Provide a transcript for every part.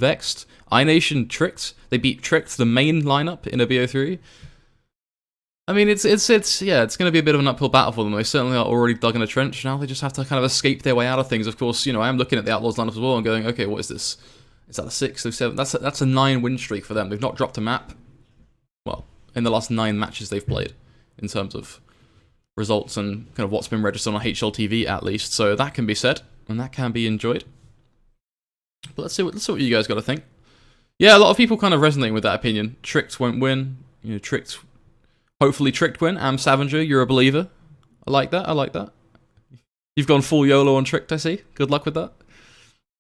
Vexed, iNation, Tricked. They beat Tricked, the main lineup in a BO3. I mean, it's going to be a bit of an uphill battle for them. They certainly are already dug in a trench. Now they just have to kind of escape their way out of things. Of course, you know, I am looking at the Outlaws lineup as well and going, okay, what is this? Is that a 6 or 7? That's a 9-win streak for them. They've not dropped a map, well, in the last 9 matches they've played, in terms of results and kind of what's been registered on HLTV at least. So that can be said, and that can be enjoyed. But let's see what you guys got to think. Yeah, a lot of people kind of resonating with that opinion. Tricked won't win. You know, Tricked. Hopefully Tricked win. Savager, you're a believer. I like that. I like that. You've gone full YOLO on Tricked, I see. Good luck with that.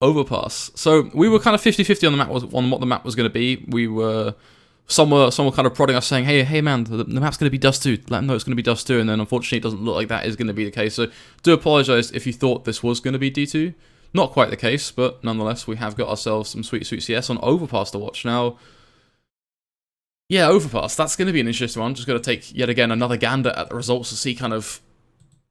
Overpass. So we were kind of 50-50 on the map on what the map was going to be. We were some were kind of prodding us saying, hey man, the map's going to be Dust 2. Let them know it's going to be Dust 2, and then unfortunately it doesn't look like that is going to be the case. So do apologise if you thought this was going to be D2. Not quite the case, but nonetheless we have got ourselves some sweet CS on Overpass to watch. Now, yeah, Overpass, that's going to be an interesting one. Just got to take yet again another gander at the results to see kind of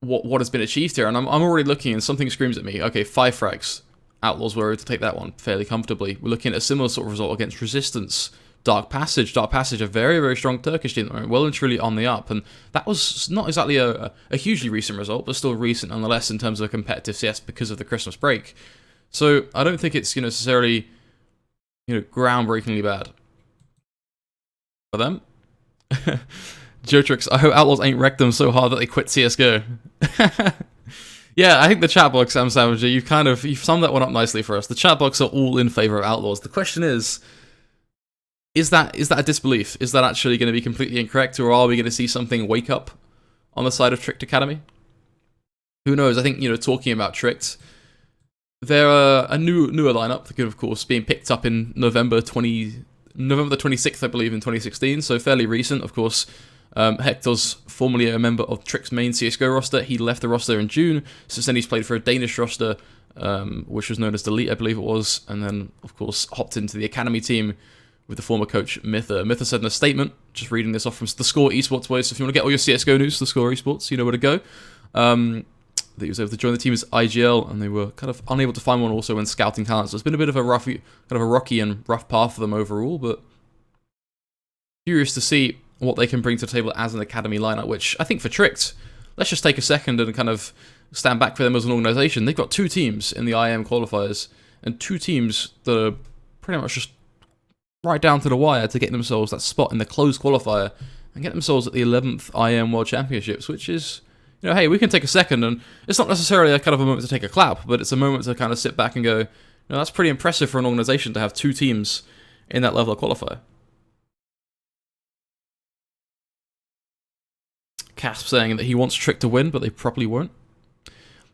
what has been achieved here. And I'm already looking and something screams at me. Okay, 5 frags. Outlaws were able to take that one fairly comfortably. We're looking at a similar sort of result against Resistance. Dark Passage, a very, very strong Turkish team, well and truly on the up, and that was not exactly a hugely recent result, but still recent nonetheless in terms of competitive CS because of the Christmas break. So I don't think it's necessarily groundbreakingly bad for them. Jotrix, I hope Outlaws ain't wrecked them so hard that they quit CS:GO. Yeah, I think the chat box, Sam Savage, you've summed that one up nicely for us. The chat box are all in favor of Outlaws. The question is that a disbelief? Is that actually going to be completely incorrect, or are we going to see something wake up on the side of Tricked Academy? Who knows? I think, talking about Tricked, they're a newer lineup that could, of course, being picked up in November the 26th, I believe, in 2016, so fairly recent, of course. Hector's formerly a member of Tricked's main CSGO roster. He left the roster in June. Since then, he's played for a Danish roster, which was known as Delete, I believe it was, and then, of course, hopped into the Academy team with the former coach, Mytha. Mytha said in a statement, just reading this off from The Score Esports boys, so if you want to get all your CSGO news, The Score Esports, you know where to go. That he was able to join the team as IGL, and they were kind of unable to find one also when scouting talent. So it's been a bit of a rocky and rough path for them overall, but curious to see what they can bring to the table as an Academy lineup, which I think for Tricked, let's just take a second and kind of stand back for them as an organisation. They've got 2 teams in the IM qualifiers, and 2 teams that are pretty much just right down to the wire to get themselves that spot in the closed qualifier and get themselves at the 11th IM World Championships, which is, hey, we can take a second, and it's not necessarily a kind of a moment to take a clap, but it's a moment to kind of sit back and go, that's pretty impressive for an organisation to have 2 teams in that level of qualifier. Casp saying that he wants Tricked to win, but they probably won't.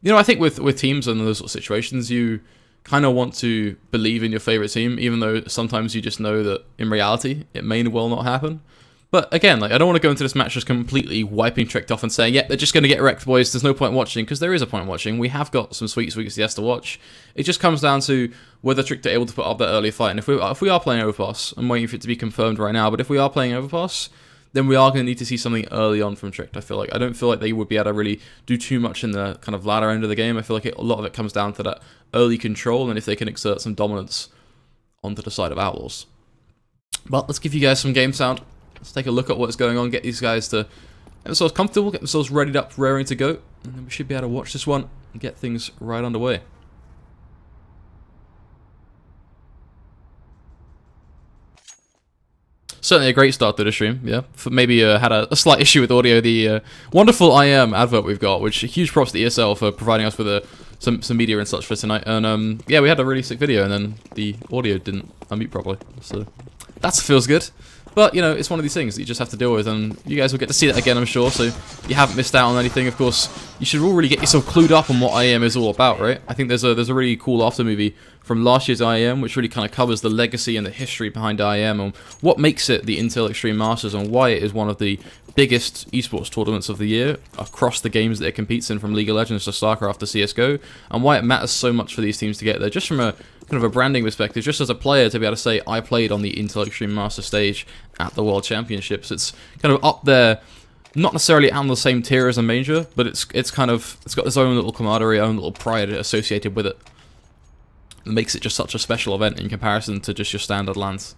I think with teams and those sort of situations, you kind of want to believe in your favorite team, even though sometimes you just know that in reality it may well not happen. But again, I don't want to go into this match just completely wiping Tricked off and saying, yeah, they're just going to get wrecked, boys. There's no point watching, because there is a point watching. We have got some sweet CS to watch. It just comes down to whether Tricked are able to put up that early fight. And if we are playing Overpass, I'm waiting for it to be confirmed right now, but if we are playing Overpass, then we are going to need to see something early on from Tricked. I don't feel like they would be able to really do too much in the kind of latter end of the game. I feel like a lot of it comes down to that early control, and if they can exert some dominance onto the side of Outlaws. But let's give you guys some game sound. Let's take a look at what's going on, get these guys to get themselves comfortable, get themselves readied up, raring to go, and then we should be able to watch this one and get things right underway. Certainly a great start to the stream, yeah. Maybe had a slight issue with audio. The wonderful IM advert we've got, which huge props to ESL for providing us with some media and such for tonight. And yeah, we had a really sick video, and then the audio didn't unmute properly. So that feels good. But, it's one of these things that you just have to deal with, and you guys will get to see that again, I'm sure, so you haven't missed out on anything. Of course, you should already get yourself clued up on what IM is all about, right? I think there's a really cool after movie from last year's IM, which really kind of covers the legacy and the history behind IM, and what makes it the Intel Extreme Masters, and why it is one of the biggest esports tournaments of the year across the games that it competes in, from League of Legends to StarCraft to CSGO, and why it matters so much for these teams to get there, just from a kind of a branding perspective, just as a player to be able to say, I played on the Intel Extreme Master stage at the World Championships. It's kind of up there, not necessarily on the same tier as a major, but it's got its own little camaraderie, own little pride associated with it. makes it just such a special event in comparison to just your standard lands.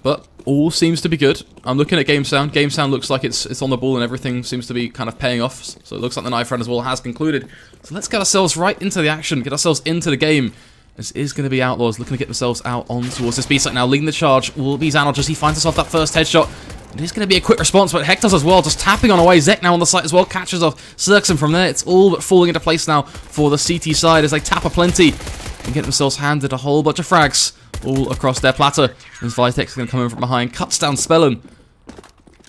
But all seems to be good. I'm looking at game sound. Game sound looks like it's on the ball and everything seems to be kind of paying off. So it looks like the knife run as well has concluded. So let's get ourselves right into the action, get ourselves into the game. This is going to be Outlaws looking to get themselves out on towards this B-site now. Leading the charge will be Xanoj as he finds himself that first headshot. It is going to be a quick response, but Hector's as well, just tapping on away. Zek now on the site as well, catches off Cirx, and from there it's all but falling into place now for the CT side as they tap aplenty and get themselves handed a whole bunch of frags all across their platter. As Vitex is going to come in from behind, cuts down Spellin.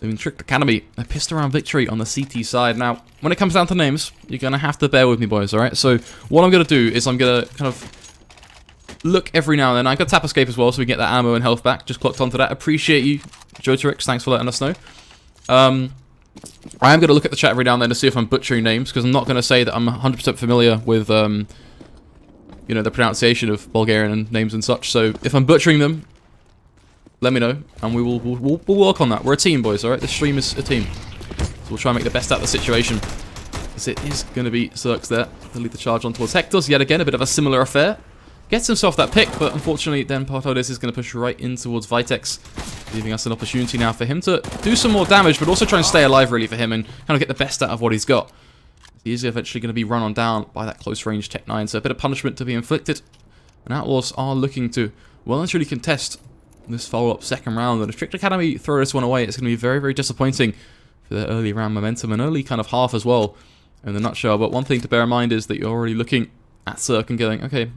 Doing Tricked Academy, a pissed around victory on the CT side. Now, when it comes down to names, you're going to have to bear with me, boys, alright? So, what I'm going to do is I'm going to kind of look every now and then. I'm going to tap escape as well so we get that ammo and health back. Just clocked onto that. Appreciate you, Joterix. Thanks for letting us know. I am going to look at the chat every now and then to see if I'm butchering names, because I'm not going to say that I'm 100% familiar with, you know, the pronunciation of Bulgarian names and such. So if I'm butchering them, let me know, and we'll work on that. We're a team, boys, alright? This stream is a team. So we'll try and make the best out of the situation. As it is going to be Cirx there to lead the charge on towards Hector's. Yet again, a bit of a similar affair. Gets himself that pick, but unfortunately then Partodes is going to push right in towards Vitex, leaving us an opportunity now for him to do some more damage, but also try and stay alive really for him and kind of get the best out of what he's got. He is eventually going to be run on down by that close range Tech 9, so a bit of punishment to be inflicted. And Outlaws are looking to well and truly contest this follow-up second round, and if Tricked Academy throw this one away, it's going to be very, very disappointing for their early round momentum and early kind of half as well in the nutshell. But one thing to bear in mind is that you're already looking at Cirque and going, okay,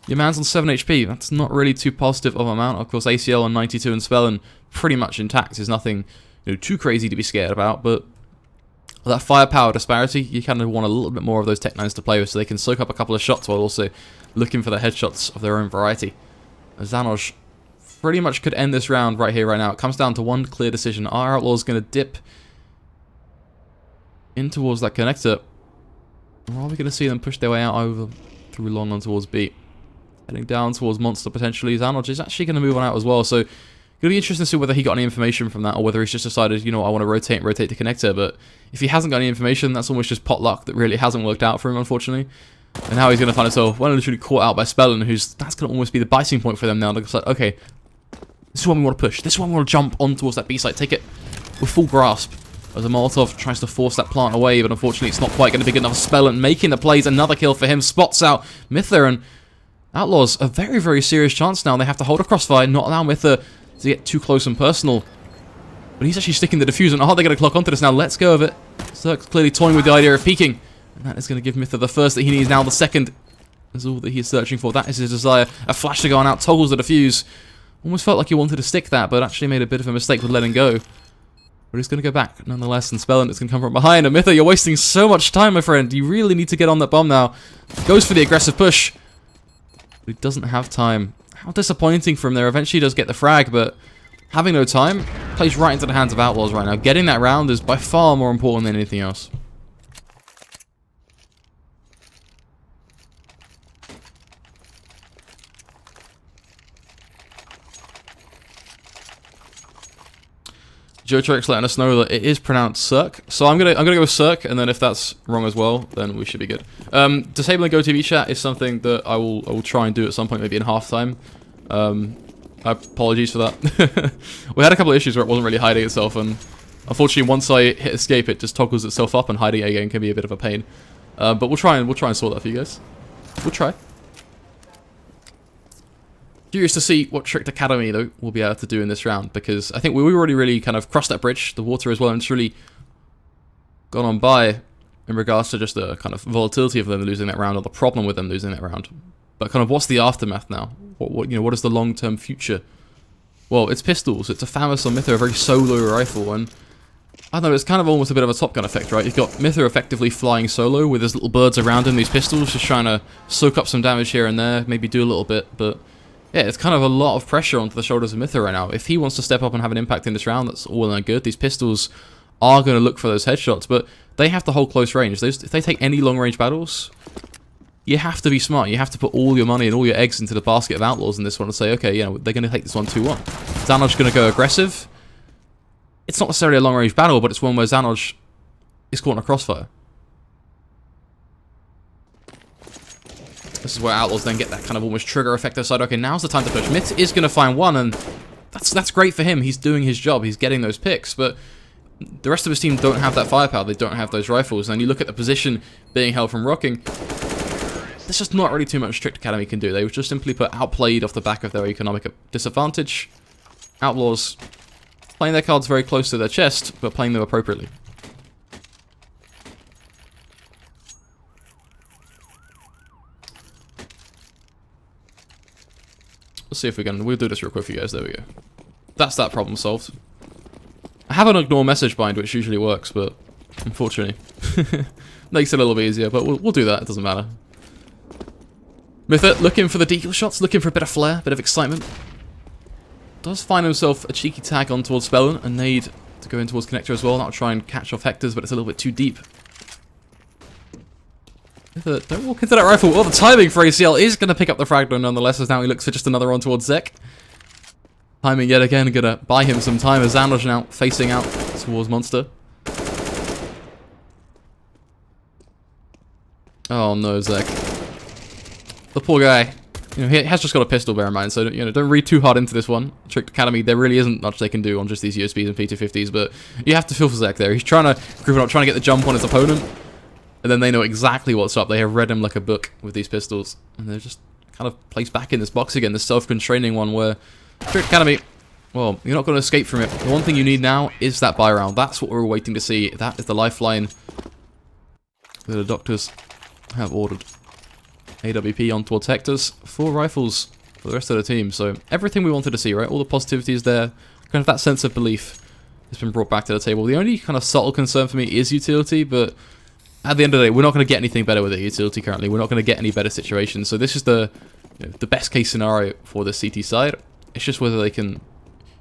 your man's on 7 HP. That's not really too positive of an amount. Of course, ACL on 92 and Spellin pretty much intact. There's nothing, you know, too crazy to be scared about. But that firepower disparity, you kind of want a little bit more of those Tech 9s to play with, so they can soak up a couple of shots while also looking for the headshots of their own variety. Xanoj pretty much could end this round right here, right now. It comes down to one clear decision. Are Outlaws going to dip in towards that connector, or are we going to see them push their way out over through long on towards B? Heading down towards Monster potentially. Xanoj is actually going to move on out as well, so going to be interesting to see whether he got any information from that, or whether he's just decided, you know, I want to rotate the connector. But if he hasn't got any information, that's almost just pot luck that really hasn't worked out for him, unfortunately. And now he's going to find himself well and truly caught out by Spellin, that's going to almost be the biting point for them now. It's like, okay, this is one we want to push. This is one we want to jump on towards that B site, take it with full grasp. As a Molotov tries to force that plant away, but unfortunately it's not quite going to be good enough. Spellin making the plays, another kill for him, spots out Mither, and Outlaws a very, very serious chance now. They have to hold a crossfire, not allow Mither to get too close and personal. But he's actually sticking the diffuser, and are they going to clock onto this now? Let's go of it. Cirque's clearly toying with the idea of peeking, and that is going to give Mither the first that he needs. Now the second is all that he is searching for. That is his desire. A flash to go on out, toggles the diffuse. Almost felt like he wanted to stick that, but actually made a bit of a mistake with letting go. But he's going to go back nonetheless, and Spellin is going to come from behind. And Mither, you're wasting so much time, my friend. You really need to get on that bomb now. Goes for the aggressive push, but he doesn't have time. How disappointing for him there. Eventually he does get the frag, but having no time, plays right into the hands of Outlaws right now. Getting that round is by far more important than anything else. JoTrex letting us know that it is pronounced Cirque, so I'm gonna go with Cirque, and then if that's wrong as well, then we should be good. Disabling GoTV chat is something that I will try and do at some point, maybe in halftime. Apologies for that. We had a couple of issues where it wasn't really hiding itself, and unfortunately, once I hit escape, it just toggles itself up, and hiding it again can be a bit of a pain. But we'll try and sort that for you guys. We'll try. Curious to see what Tricked Academy, though, will be able to do in this round, because I think we already really kind of crossed that bridge, the water as well, and it's really gone on by in regards to just the kind of volatility of them losing that round, or the problem with them losing that round. But kind of what's the aftermath now? What is the long-term future? Well, it's pistols. It's a FAMAS on Mither, a very solo rifle, and I don't know, it's kind of almost a bit of a Top Gun effect, right? You've got Mither effectively flying solo with his little birds around him, these pistols, just trying to soak up some damage here and there, maybe do a little bit, but yeah, it's kind of a lot of pressure onto the shoulders of Mither right now. If he wants to step up and have an impact in this round, that's all well and good. These pistols are going to look for those headshots, but they have to hold close range. If they take any long-range battles, you have to be smart. You have to put all your money and all your eggs into the basket of Outlaws in this one and say, okay, you know, they're going to take this one 2-1. Xanoj going to go aggressive. It's not necessarily a long-range battle, but it's one where Xanoj is caught in a crossfire. This is where Outlaws then get that kind of almost trigger effect aside. Okay, now's the time to push. Myth is going to find one, and that's great for him. He's doing his job. He's getting those picks, but the rest of his team don't have that firepower. They don't have those rifles. And you look at the position being held from rocking. There's just not really too much Tricked Academy can do. They were just simply put outplayed off the back of their economic disadvantage. Outlaws playing their cards very close to their chest, but playing them appropriately. Let's see if we'll do this real quick for you guys. There we go. That's that problem solved. I have an ignore message bind, which usually works, but unfortunately makes it a little bit easier, but we'll do that. It doesn't matter. Mythic looking for the deagle shots, looking for a bit of flair, a bit of excitement. Does find himself a cheeky tag on towards Spellin, and Nade to go in towards Connector as well. That'll try and catch off Hector's, but it's a little bit too deep. Mythic, don't walk into that rifle. Oh, the timing for ACL is going to pick up the fragment nonetheless, as now he looks for just another one towards Zek. Timing yet again, going to buy him some time as Zanoj now facing out towards Monster. Oh no, Zek. The poor guy. You know, he has just got a pistol, bear in mind, so don't read too hard into this one. Tricked Academy, there really isn't much they can do on just these USBs and P250s, but you have to feel for Zek there. He's trying to group it up, trying to get the jump on his opponent, and then they know exactly what's up. They have read him like a book with these pistols, and they're just kind of placed back in this box again, this self-constraining one where Tricked Academy, well, you're not going to escape from it. The one thing you need now is that buy round. That's what we're waiting to see. That is the lifeline that the doctors have ordered. AWP on towards Hector's. 4 rifles for the rest of the team. So everything we wanted to see, right? All the positivity is there. Kind of that sense of belief has been brought back to the table. The only kind of subtle concern for me is utility, but at the end of the day, we're not going to get anything better with the utility currently. We're not going to get any better situations. So this is the best case scenario for the CT side. It's just whether they can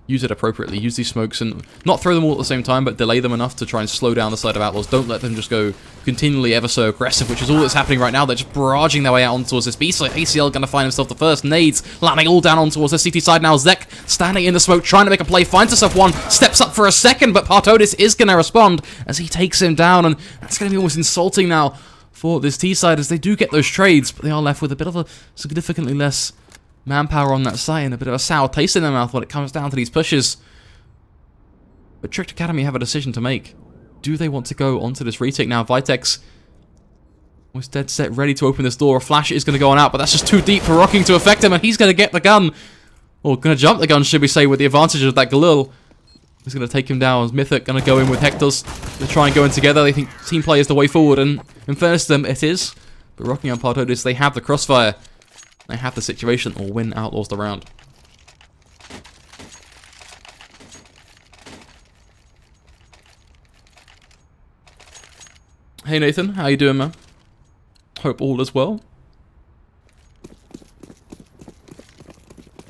use it appropriately, use these smokes and not throw them all at the same time, but delay them enough to try and slow down the side of Outlaws. Don't let them just go continually ever so aggressive, which is all that's happening right now. They're just barraging their way out on towards this B side. ACL going to find himself the first. Nades landing all down on towards the CT side now. Zek standing in the smoke, trying to make a play, finds himself one, steps up for a second, but Partodis is going to respond as he takes him down, and that's going to be almost insulting now for this T side as they do get those trades, but they are left with a bit of a significantly less manpower on that side and a bit of a sour taste in their mouth when it comes down to these pushes. But Tricked Academy have a decision to make. Do they want to go onto this retake now? Vitex was dead set, ready to open this door. A flash is going to go on out, but that's just too deep for Rocking to affect him, and he's going to get the gun. Or going to jump the gun, should we say, with the advantage of that Galil. He's going to take him down. Mythic going to go in with Hector's. They try and go in together. They think team play is the way forward, and in fairness to them, it is. But Rocking and Partodis, they have the crossfire. They have the situation or win Outlaws the round. Hey Nathan, how you doing, man? Hope all is well.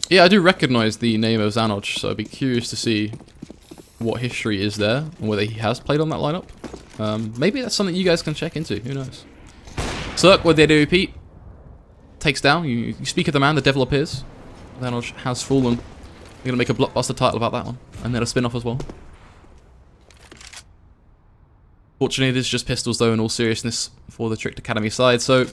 Yeah, I do recognize the name of Zanoj, so I'd be curious to see what history is there and whether he has played on that lineup. Maybe that's something you guys can check into. Who knows? Cirque with the AWP. Takes down. You speak of the man, the devil appears. Zanoj has fallen. We're going to make a blockbuster title about that one. And then a spin-off as well. Fortunately, it is just pistols, though, in all seriousness, for the Tricked Academy side. So,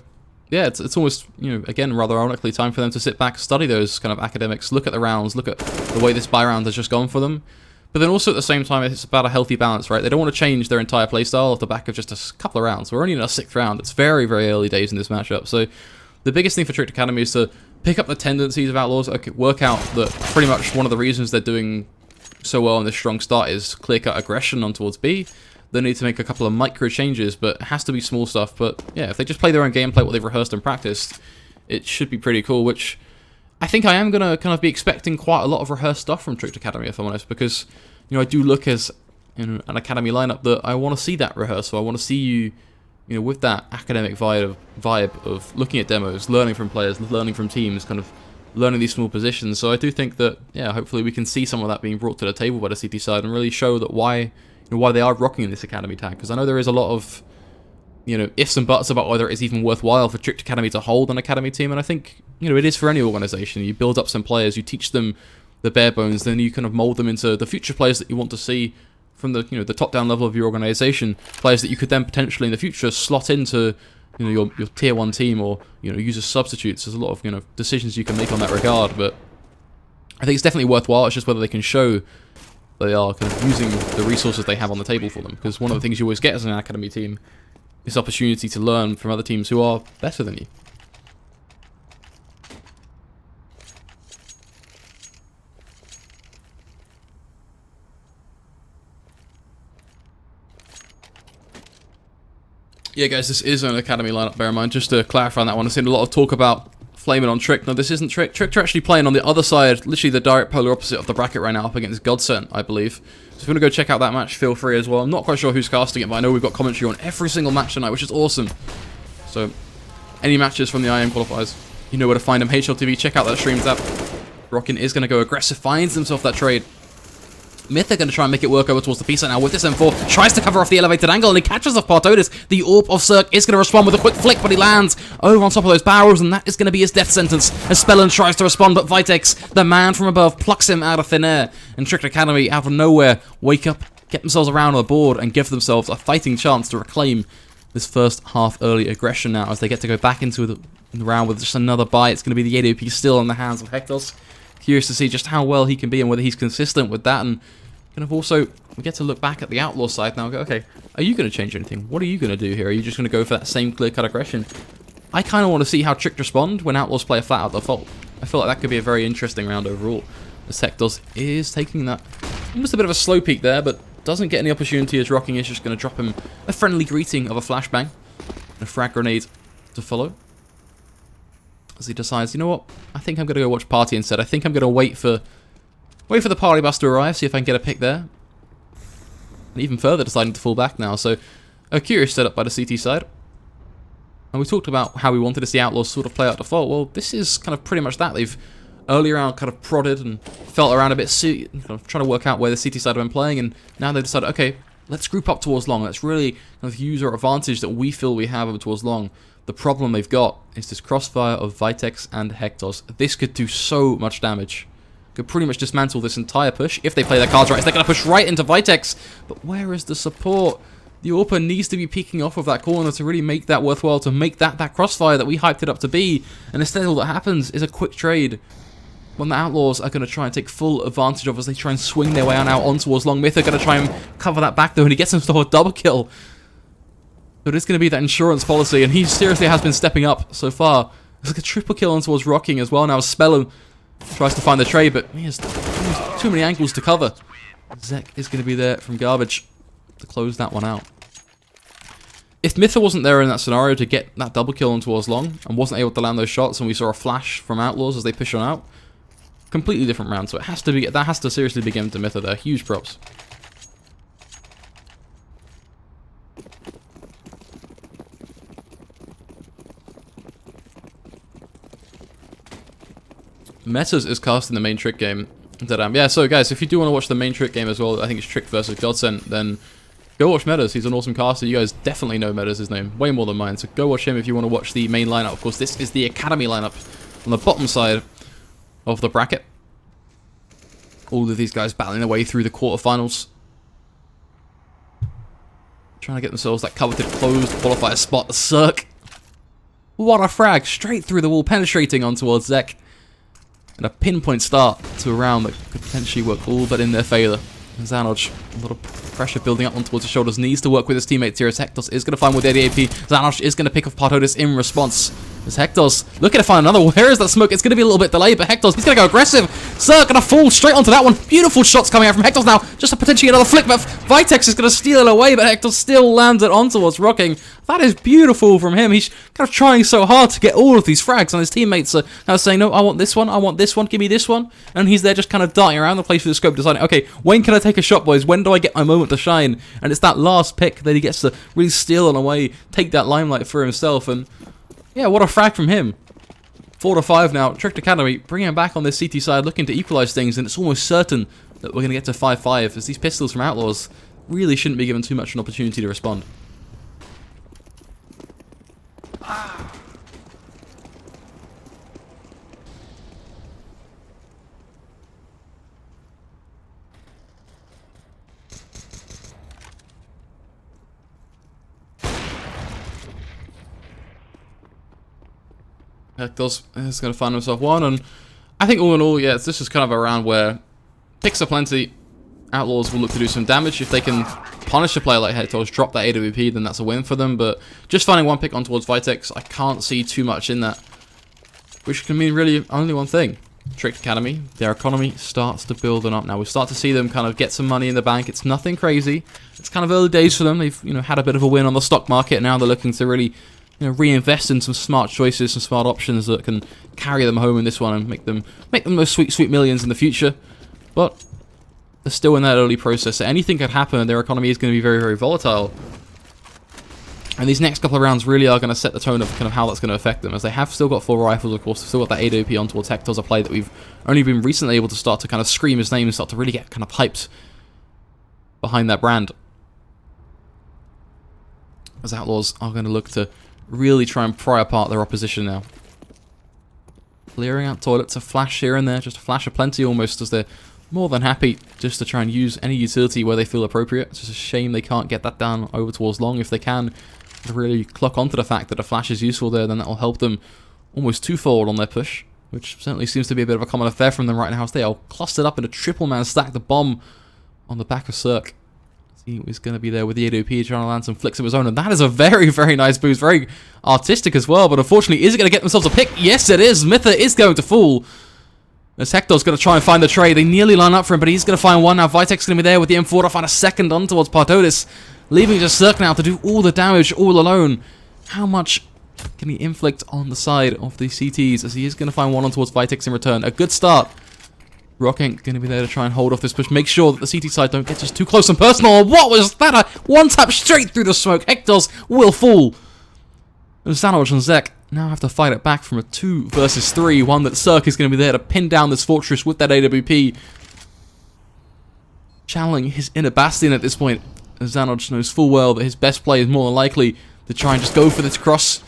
yeah, it's almost, again, rather ironically, time for them to sit back, study those kind of academics, look at the rounds, look at the way this buy round has just gone for them. But then also, at the same time, it's about a healthy balance, right? They don't want to change their entire playstyle off the back of just a couple of rounds. We're only in our 6th round. It's very, very early days in this matchup. So, the biggest thing for Tricked Academy is to pick up the tendencies of Outlaws, okay, work out that pretty much one of the reasons they're doing so well in this strong start is clear-cut aggression on towards B. They need to make a couple of micro changes, but it has to be small stuff. But yeah, if they just play their own gameplay, what they've rehearsed and practiced, it should be pretty cool, which I think I am going to kind of be expecting quite a lot of rehearsed stuff from Tricked Academy, if I'm honest, because, I do look as an academy lineup that I want to see that rehearsal. I want to see you, with that academic vibe of looking at demos, learning from players, learning from teams, kind of learning these small positions. So I do think that, yeah, hopefully we can see some of that being brought to the table by the CT side and really show that why they are rocking in this academy tag. Because I know there is a lot of, ifs and buts about whether it's even worthwhile for Tricked Academy to hold an academy team. And I think, it is for any organization. You build up some players, you teach them the bare bones, then you kind of mold them into the future players that you want to see from the the top-down level of your organization, players that you could then potentially in the future slot into your tier 1 team, or use as substitutes. There's a lot of decisions you can make on that regard, but I think it's definitely worthwhile. It's just whether they can show they are kind of using the resources they have on the table for them, because one of the things you always get as an academy team is opportunity to learn from other teams who are better than you. Yeah, guys, this is an academy lineup, bear in mind. Just to clarify on that one, I've seen a lot of talk about flaming on Trick. No, this isn't Trick. Trick are actually playing on the other side, literally the direct polar opposite of the bracket right now, up against Godsent, I believe. So if you want to go check out that match, feel free as well. I'm not quite sure who's casting it, but I know we've got commentary on every single match tonight, which is awesome. So, any matches from the IM qualifiers, you know where to find them. HLTV, check out that stream tab. Rockin is going to go aggressive, finds himself that trade. Myth are going to try and make it work over towards the B side now with this M4. Tries to cover off the elevated angle, and he catches off Partodis. The Orb of Cirque is going to respond with a quick flick, but he lands over on top of those barrels, and that is going to be his death sentence as Spellin tries to respond, but Vitex, the man from above, plucks him out of thin air. And Tricked Academy, out of nowhere, wake up, get themselves around on the board, and give themselves a fighting chance to reclaim this first half early aggression now, as they get to go back into the round with just another bite. It's going to be the AWP still in the hands of Hectos. Curious to see just how well he can be and whether he's consistent with that. And kind of also, we get to look back at the Outlaws side now and go, okay, are you going to change anything? What are you going to do here? Are you just going to go for that same clear-cut aggression? I kind of want to see how Tricked respond when Outlaws play a flat-out default. I feel like that could be a very interesting round overall. As Hectos is taking that, almost a bit of a slow peek there, but doesn't get any opportunity as Rocking is just going to drop him a friendly greeting of a flashbang. And a frag grenade to follow. As he decides, you know what, I think I'm going to go watch Party instead. I think I'm going to wait for the party bus to arrive, see if I can get a pick there. And even further, deciding to fall back now. So, a curious setup by the CT side. And we talked about how we wanted to see Outlaws sort of play out default. Well, this is kind of pretty much that. They've earlier on kind of prodded and felt around a bit, kind of trying to work out where the CT side have been playing, and now they've decided, okay, let's group up towards long. Let's really kind of use our advantage that we feel we have over towards long. The problem they've got is this crossfire of Vitex and Hectos. This could do so much damage. Could pretty much dismantle this entire push if they play their cards right. They're going to push right into Vitex. But where is the support? The AWP needs to be peeking off of that corner to really make that worthwhile, to make that crossfire that we hyped it up to be. And instead all that happens is a quick trade. When the Outlaws are going to try and take full advantage of as they try and swing their way on out on towards long. Myth are going to try and cover that back though, and he gets himself a double kill. So it is going to be that insurance policy, and he seriously has been stepping up so far. There's like a triple kill on towards Rocking as well. Now Spellin tries to find the trade, but he has too many angles to cover. Zek is going to be there from garbage to close that one out. If Mytha wasn't there in that scenario to get that double kill on towards long, and wasn't able to land those shots, and we saw a flash from Outlaws as they push on out, completely different round. So it has to be, that has to seriously be given to Mytha there. Huge props. Metas is casting the main Trick game. Yeah, so guys, if you do want to watch the main Trick game as well, I think it's Trick versus Godsent, then go watch Metas. He's an awesome caster. You guys definitely know Metas, his name, way more than mine. So go watch him if you want to watch the main lineup. Of course, this is the Academy lineup on the bottom side of the bracket. All of these guys battling their way through the quarterfinals. Trying to get themselves that coveted closed qualifier spot. Cirque. What a frag. Straight through the wall, penetrating on towards Zek. And a pinpoint start to a round that could potentially work all but in their favour. Zanoj, a lot of pressure building up on towards his shoulders, needs to work with his teammates here as Hectos is going to find with the ADAP. Zanoj is going to pick off Partodis in response. As Hectos looking to find another. Where is that smoke? It's going to be a little bit delayed, but Hectos, he's going to go aggressive. Cirque going to fall straight onto that one. Beautiful shots coming out from Hectos now. Just a potentially another flick, but Vitex is going to steal it away, but Hectos still lands it on towards Rocking. That is beautiful from him. He's kind of trying so hard to get all of these frags, and his teammates are kind of saying, no, I want this one, give me this one. And he's there just kind of darting around the place with the scope, deciding, okay, when can I take a shot, boys? When do I get my moment to shine? And it's that last pick that he gets to really steal on away, take that limelight for himself, and yeah, what a frag from him. 4-5 now. Tricked Academy bringing him back on this CT side, looking to equalise things, and it's almost certain that we're going to get to 5-5, as these pistols from Outlaws really shouldn't be given too much an opportunity to respond. Hector's is going to find himself one, and I think all in all, yeah, this is kind of a round where picks are plenty. Outlaws will look to do some damage. If they can punish a player like Hector's, drop that AWP, then that's a win for them. But just finding one pick on towards Vitex, I can't see too much in that. Which can mean really only one thing. Tricked Academy, their economy starts to build up now. We start to see them kind of get some money in the bank. It's nothing crazy. It's kind of early days for them. They've had a bit of a win on the stock market. Now they're looking to really reinvest in some smart choices, some smart options that can carry them home in this one and make them those sweet millions in the future. But they're still in that early process. So anything could happen, and their economy is going to be very, very volatile. And these next couple of rounds really are going to set the tone of kind of how that's going to affect them, as they have still got 4 rifles, of course. They've still got that AWP on towards Hector's, a play that we've only been recently able to start to kind of scream his name and start to really get kind of hyped behind that brand. As Outlaws are going to look to really try and pry apart their opposition now. Clearing out toilets, a flash here and there, just a flash of plenty almost, as they're more than happy just to try and use any utility where they feel appropriate. It's just a shame they can't get that down over towards long. If they can really clock onto the fact that a flash is useful there, then that will help them almost twofold on their push, which certainly seems to be a bit of a common affair from them right now, as they are clustered up in a triple man stack. The bomb on the back of Cirque. He was going to be there with the AWP trying to land some flicks of his own, and that is a very, very nice boost, very artistic as well, but unfortunately, is it going to get themselves a pick? Yes, it is. Mither is going to fall. As Hector's going to try and find the trade. They nearly line up for him, but he's going to find one now. Vitek's going to be there with the M4 to find a second on towards Partotis, leaving just Cirque now to do all the damage all alone. How much can he inflict on the side of the CTs, as he is going to find one on towards Vitex in return? A good start. Rocking going to be there to try and hold off this push. Make sure that the CT side don't get just too close and personal. What was that? A one tap straight through the smoke. Hector's will fall. And Zanoj and Zek now have to fight it back from a 2 versus 3. One that Cirque is going to be there to pin down this fortress with that AWP. Channeling his inner bastion at this point. Zanoj knows full well that his best play is more than likely to try and just go for this cross.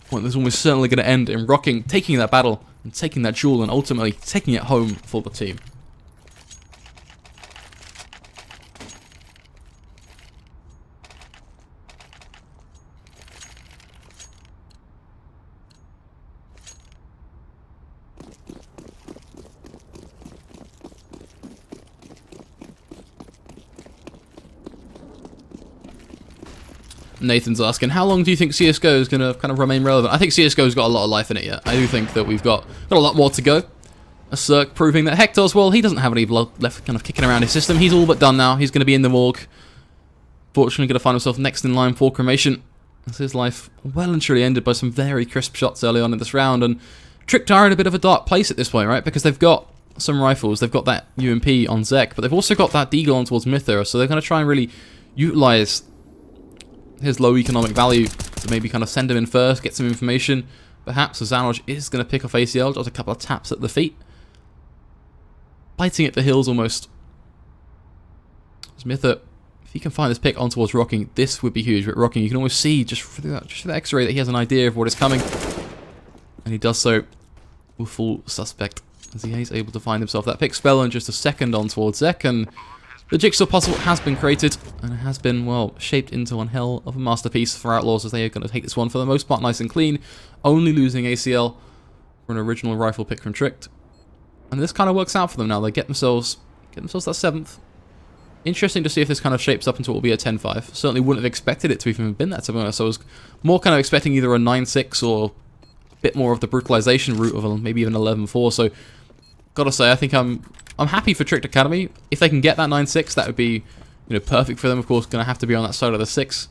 Point that's almost certainly going to end in Rocking taking that battle and taking that jewel and ultimately taking it home for the team. Nathan's asking, how long do you think CSGO is going to kind of remain relevant? I think CSGO's got a lot of life in it yet. I do think that we've got a lot more to go. A Cirque proving that Hector's, well, he doesn't have any blood left kind of kicking around his system. He's all but done now. He's going to be in the morgue. Fortunately, going to find himself next in line for cremation. As his life well and truly ended by some very crisp shots early on in this round. And Tricked are in a bit of a dark place at this point, right? Because they've got some rifles. They've got that UMP on Zek, but they've also got that Deagle on towards Mither. So they're going to try and really utilize his low economic value to maybe kind of send him in first, get some information. Perhaps Zanoj is going to pick off ACL, just a couple of taps at the feet. Biting at the heels almost. Mither, if he can find this pick on towards Rocking, this would be huge. But Rocking, you can almost see just through the X-ray that he has an idea of what is coming. And he does so with full suspect, as he is able to find himself that pick spell in just a second on towards Zek. And the jigsaw puzzle has been created, and it has been, well, shaped into one hell of a masterpiece for Outlaws, as they are going to take this one for the most part nice and clean, only losing ACL for an original rifle pick from Tricked. And this kind of works out for them now. They get themselves that 7th. Interesting to see if this kind of shapes up into what will be a 10-5. Certainly wouldn't have expected it to even been that, to be honest. I was more kind of expecting either a 9-6 or a bit more of the brutalization route of maybe even 11-4. So, gotta say, I think I'm happy for Tricked Academy. If they can get that 9-6, that would be, perfect for them. Of course, going to have to be on that side of the 6.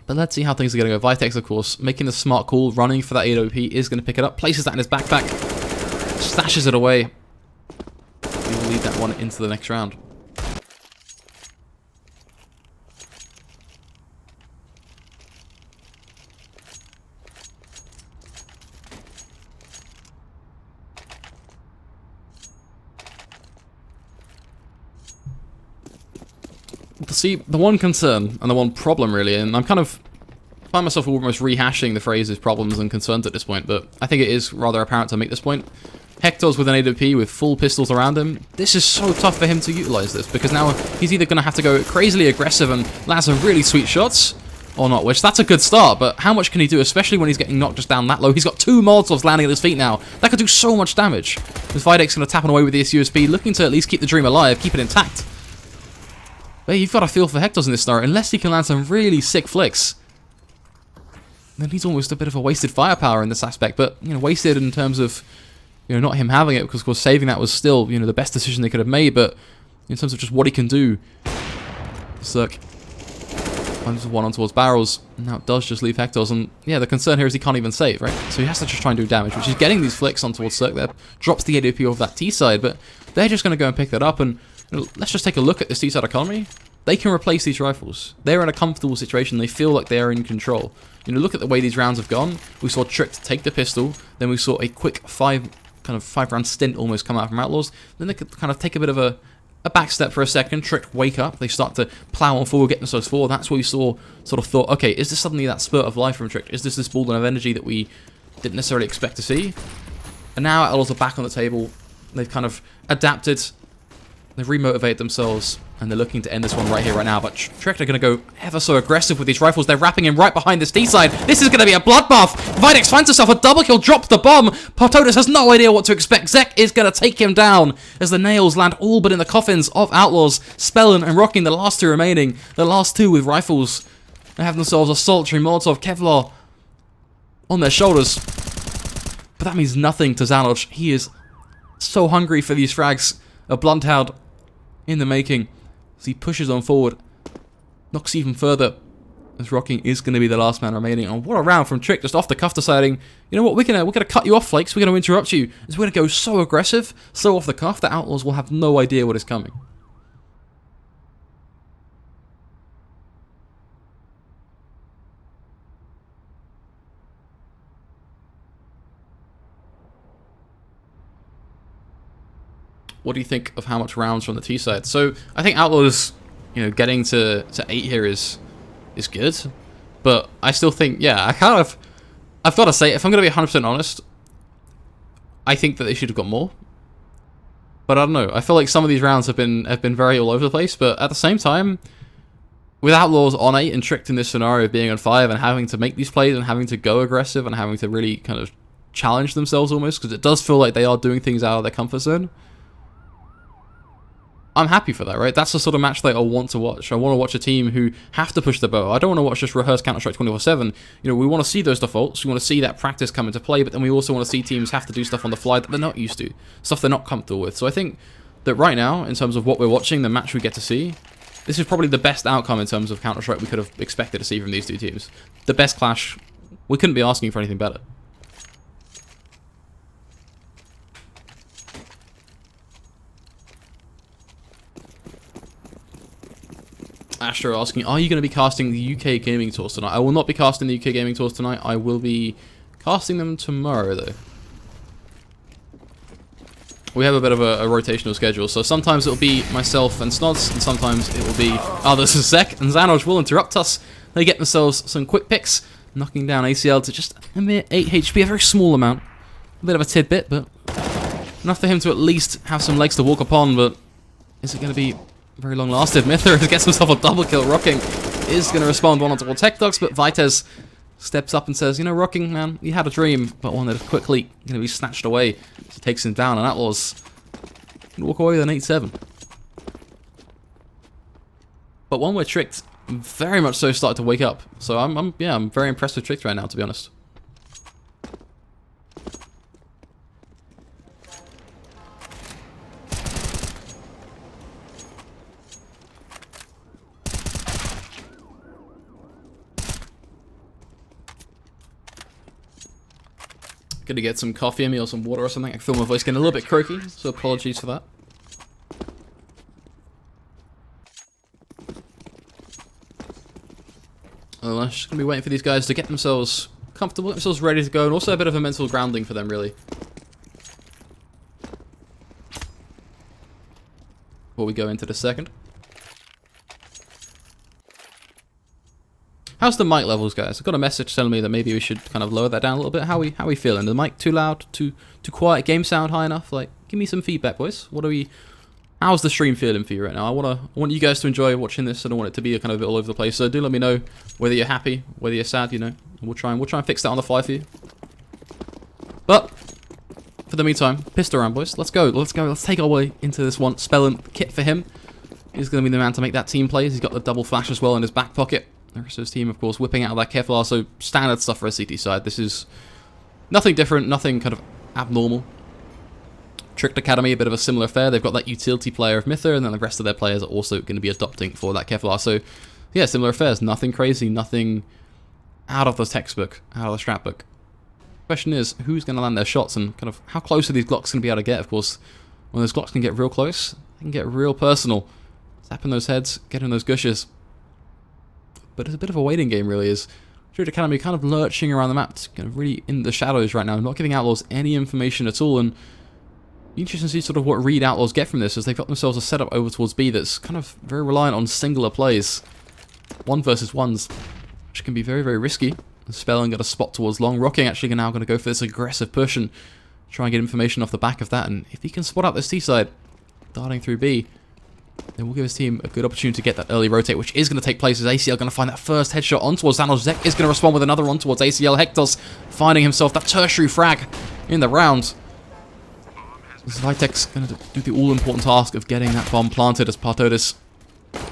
But let's see how things are going to go. Vitex, of course, making the smart call, running for that AWP, is going to pick it up, places that in his backpack, stashes it away. He will lead that one into the next round. See, the one concern, and the one problem really, and I'm kind of find myself almost rehashing the phrases problems and concerns at this point, but I think it is rather apparent to make this point. Hector's with an AWP with full pistols around him. This is so tough for him to utilize this, because now he's either going to have to go crazily aggressive and land some really sweet shots, or not, which that's a good start, but how much can he do, especially when he's getting knocked just down that low? He's got 2 Molotovs landing at his feet now. That could do so much damage. This Videk's going to tap away with this USP, looking to at least keep the dream alive, keep it intact. But you've got a feel for Hector's in this scenario, unless he can land some really sick flicks. Then he's almost a bit of a wasted firepower in this aspect, but, you know, wasted in terms of, you know, not him having it, because, of course, saving that was still, you know, the best decision they could have made, but in terms of just what he can do, Cirque finds one on towards barrels, and now it does just leave Hector's, and yeah, the concern here is he can't even save, right? So he has to just try and do damage, which is getting these flicks on towards Cirque there, drops the ADP off that T side, but they're just going to go and pick that up, and you know, let's just take a look at this T side economy. They can replace these rifles. They're in a comfortable situation, they feel like they are in control. You know, look at the way these rounds have gone. We saw Tricked take the pistol, then we saw a quick 5 round stint almost come out from Outlaws, then they could kind of take a bit of a back step for a second, Tricked wake up, they start to plow on forward, get themselves forward. That's where we saw, sort of thought, okay, is this suddenly that spurt of life from Tricked? Is this ball of energy that we didn't necessarily expect to see? And now Outlaws are back on the table, they've kind of adapted, they've remotivated themselves, and they're looking to end this one right here, right now. But Tricked are going to go ever so aggressive with these rifles. They're wrapping him right behind this D side. This is going to be a bloodbath. Videx finds himself a double kill, drops the bomb. Partotus has no idea what to expect. Zek is going to take him down as the nails land all but in the coffins of Outlaws. Spellin and Rocking, the last 2 remaining. The last 2 with rifles. They have themselves a Sultry, Molotov, Kevlar on their shoulders. But that means nothing to Zanoj. He is so hungry for these frags. A Bloodhound in the making. As he pushes on forward, knocks even further, as Rocking is going to be the last man remaining. And what a round from Trick, just off the cuff deciding, you know what, we're gonna cut you off, Flakes, we're gonna interrupt you. As we're gonna go so aggressive, so off the cuff, that Outlaws will have no idea what is coming. What do you think of how much rounds from the T side? So I think Outlaws, you know, getting to 8 here is good, but I still think, yeah, I've got to say, if I'm going to be 100% honest, I think that they should have got more. But I don't know. I feel like some of these rounds have been very all over the place. But at the same time, with Outlaws on 8 and Tricked in this scenario of being on 5 and having to make these plays and having to go aggressive and having to really kind of challenge themselves almost, because it does feel like they are doing things out of their comfort zone. I'm happy for that, right? That's the sort of match that I want to watch. I want to watch a team who have to push the bow. I don't want to watch just rehearse Counter-Strike 24/7. You know, we want to see those defaults. We want to see that practice come into play, but then we also want to see teams have to do stuff on the fly that they're not used to, stuff they're not comfortable with. So I think that right now, in terms of what we're watching, the match we get to see, this is probably the best outcome in terms of Counter-Strike we could have expected to see from these 2 teams. The best clash. We couldn't be asking for anything better. Astro asking, are you going to be casting the UK Gaming Tours tonight? I will not be casting the UK Gaming Tours tonight. I will be casting them tomorrow, though. We have a bit of a rotational schedule, so sometimes it'll be myself and Snods, and sometimes it will be others. Zek and Zanoj will interrupt us. They get themselves some quick picks, knocking down ACL to just a mere 8 HP, a very small amount. A bit of a tidbit, but enough for him to at least have some legs to walk upon, but is it going to be very long lasted? Mither gets himself a double kill. Rocking is going to respond one on towards Tech Dogs, but Vitez steps up and says, you know, Rocking, man, you had a dream, but one that is quickly going to be snatched away. So takes him down, and Outlaws can walk away with an 8-7. But one where Tricked very much so started to wake up. So I'm very impressed with Tricked right now, to be honest. Gonna get some coffee in me or some water or something. I feel my voice getting a little bit croaky, so apologies for that. I'm just gonna be waiting for these guys to get themselves comfortable, get themselves ready to go, and also a bit of a mental grounding for them, really. Before we go into the second. How's the mic levels, guys? I've got a message telling me that maybe we should kind of lower that down a little bit. How we feeling? The mic too loud, too quiet? Game sound high enough? Like, give me some feedback, boys. How how's the stream feeling for you right now? I want you guys to enjoy watching this. I don't want it to be a kind of a bit all over the place. So do let me know whether you're happy, whether you're sad. You know, we'll try and fix that on the fly for you. But for the meantime, pistol round, boys. Let's go. Let's take our way into this one. Spelling kit for him. He's going to be the man to make that team plays. He's got the double flash as well in his back pocket. The rest of his team, of course, whipping out of that Kevlar. So standard stuff for a CT side. This is nothing different, nothing kind of abnormal. Tricked Academy, a bit of a similar affair. They've got that utility player of Myther, and then the rest of their players are also going to be adopting for that Kevlar. So, yeah, similar affairs. Nothing crazy, nothing out of the textbook, out of the strat book. Question is, who's going to land their shots, and kind of how close are these Glocks going to be able to get? Of course, when those Glocks can get real close, they can get real personal. Tapping those heads, getting those gushes. But it's a bit of a waiting game, really, is Tricked Academy kind of lurching around the map, kind of really in the shadows right now, not giving Outlaws any information at all, and interesting to see sort of what read Outlaws get from this, as they've got themselves a setup over towards B that's kind of very reliant on singular plays. 1 versus 1s, which can be very, very risky. Spelling got a spot towards long. Rocking actually now going to go for this aggressive push and try and get information off the back of that, and if he can spot out this T side, darting through B, then we'll give his team a good opportunity to get that early rotate, which is going to take place as ACL going to find that first headshot on towards Zanos. Zek is going to respond with another on towards ACL. Hector's finding himself that tertiary frag in the round. Vitek's going to do the all-important task of getting that bomb planted as Partotis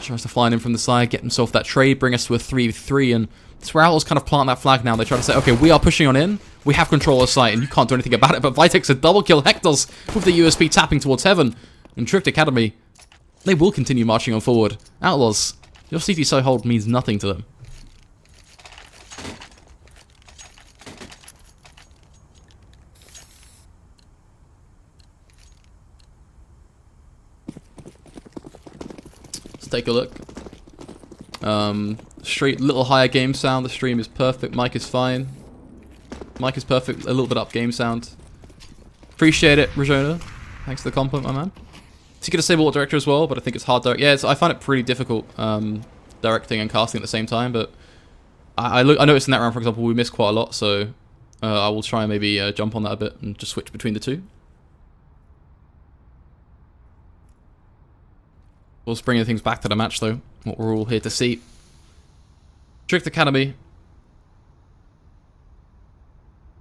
tries to fly in from the side, get himself that trade, bring us to a 3v3, and that's where Outlaws kind of plant that flag now. They try to say, okay, we are pushing on in, we have control of sight, and you can't do anything about it, but Vitek's a double kill. Hector's with the USP tapping towards heaven, and Tricked Academy, they will continue marching on forward. Outlaws, your CT side hold means nothing to them. Take a look. Straight little higher game sound. The stream is perfect. Mic is fine. Mic is perfect. A little bit up game sound. Appreciate it, Rajona. Thanks for the compliment, my man. So you can disable Auto Director as well, but I think it's hard. Yeah, I find it pretty difficult directing and casting at the same time. But I noticed in that round, for example, we missed quite a lot. So I will try and maybe jump on that a bit and just switch between the two. We'll bring things back to the match, though. What we're all here to see. Tricked Academy.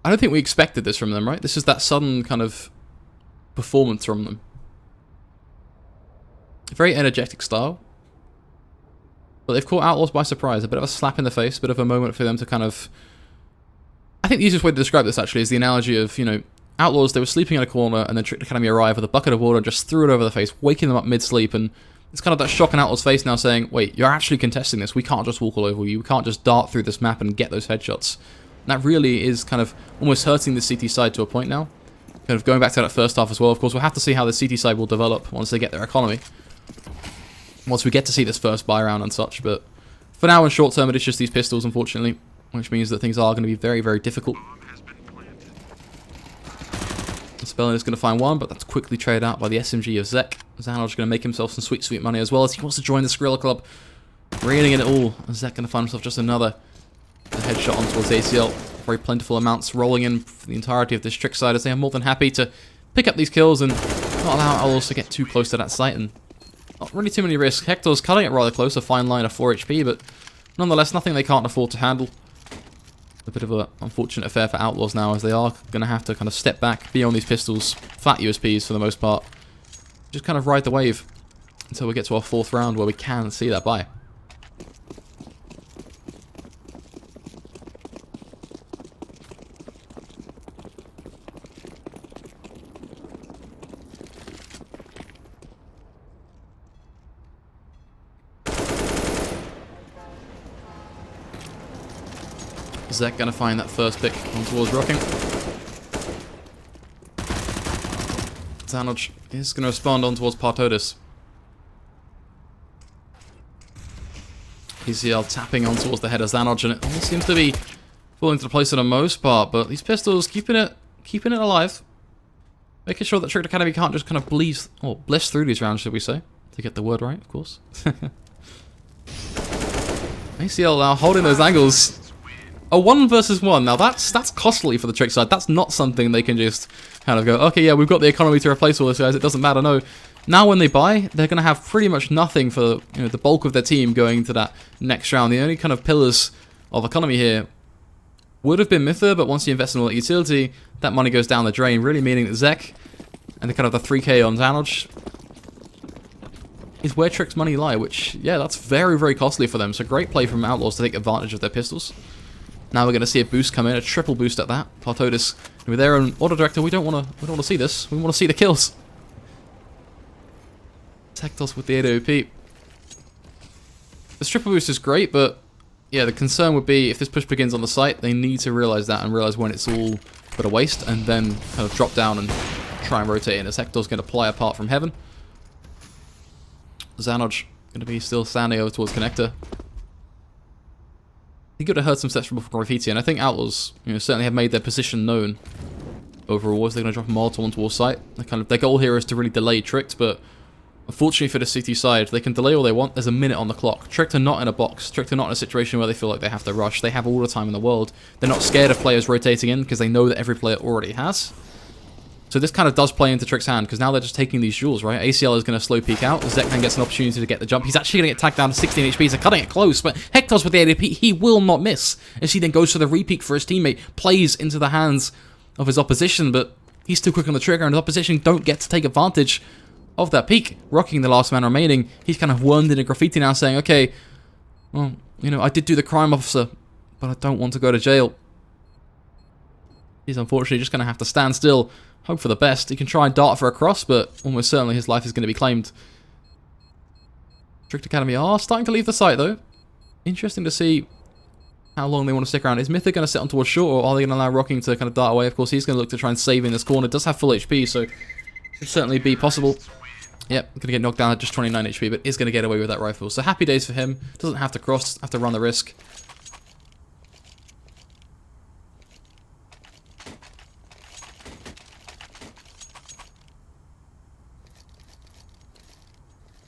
I don't think we expected this from them, right? This is that sudden kind of performance from them. A very energetic style. But they've caught Outlaws by surprise. A bit of a slap in the face. A bit of a moment for them to kind of... I think the easiest way to describe this, actually, is the analogy of, you know, Outlaws, they were sleeping in a corner, and then Tricked Academy arrived with a bucket of water and just threw it over their face, waking them up mid-sleep, and it's kind of that shock on Outlaws' face now saying, wait, you're actually contesting this. We can't just walk all over you. We can't just dart through this map and get those headshots. And that really is kind of almost hurting the CT side to a point now. Kind of going back to that first half as well. Of course, we'll have to see how the CT side will develop once they get their economy. Once we get to see this first buy round and such. But for now, in short term, it is just these pistols, unfortunately. Which means that things are going to be very, very difficult. Spelling is going to find one, but that's quickly traded out by the SMG of Zek. Zanos going to make himself some sweet, sweet money as well as he wants to join the Skrilla Club. Reeling in it all. And Zek going to find himself just another headshot on towards ACL. Very plentiful amounts rolling in for the entirety of this trick side as they are more than happy to pick up these kills and not allow Outlaws to get too close to that site. And not really too many risks. Hector's cutting it rather close, a fine line of 4 HP, but nonetheless, nothing they can't afford to handle. A bit of an unfortunate affair for Outlaws now, as they are going to have to kind of step back beyond these pistols, flat USPs for the most part. Just kind of ride the wave until we get to our 4th round where we can see that buy. Zek going to find that first pick on towards Rocking. Zanoj is going to respond on towards Partotis. ECL tapping on towards the head of Zanoj, and it all seems to be falling into place for the most part, but these pistols keeping it alive. Making sure that Tricked Academy can't just kind of bliss through these rounds, should we say? To get the word right, of course. ACL now holding those angles. A 1 versus 1. Now that's costly for the Trick side. That's not something they can just kind of go, okay, yeah, we've got the economy to replace all this, guys. It doesn't matter. No. Now when they buy, they're going to have pretty much nothing for the bulk of their team going to that next round. The only kind of pillars of economy here would have been Mytha, but once you invest in all that utility, that money goes down the drain, really meaning that Zek and the kind of the 3k on Zanoj is where Trick's money lie, which, yeah, that's very, very costly for them. So great play from Outlaws to take advantage of their pistols. Now we're going to see a boost come in, a triple boost at that. Partodis, with their own auto director, we don't want to see this. We want to see the kills. Tektos with the AWP. This triple boost is great, but yeah, the concern would be if this push begins on the site, they need to realize that and realize when it's all but a waste, and then kind of drop down and try and rotate in. As Hector's going to fly apart from heaven. Zanoj going to be still standing over towards connector. He could have heard some steps from Graffiti, and I think Outlaws, certainly have made their position known overall. As they're going to drop a Molotov towards site. Their goal here is to really delay Tricked, but unfortunately for the CT side, they can delay all they want. There's a minute on the clock. Tricked are not in a box. Tricked are not in a situation where they feel like they have to rush. They have all the time in the world. They're not scared of players rotating in because they know that every player already has. So this kind of does play into Trick's hand, because now they're just taking these duels, right? ACL is going to slow peek out. Zekman gets an opportunity to get the jump. He's actually going to get tagged down to 16 HP, so cutting it close. But Hector's with the ADP, he will not miss. As he then goes for the repeat for his teammate, plays into the hands of his opposition, but he's too quick on the trigger, and his opposition don't get to take advantage of that peak. Rocking the last man remaining, he's kind of wormed into Graffiti now, saying, okay, well, I did do the crime, officer, but I don't want to go to jail. He's unfortunately just going to have to stand still, hope for the best. He can try and dart for a cross, but almost certainly his life is going to be claimed. Tricked Academy are starting to leave the site, though. Interesting to see how long they want to stick around. Is Mythic going to sit on towards short, or are they going to allow Rocking to kind of dart away? Of course, he's going to look to try and save in this corner. Does have full HP, so should certainly be possible. Yep, going to get knocked down at just 29 HP, but is going to get away with that rifle. So happy days for him. Doesn't have to cross, have to run the risk.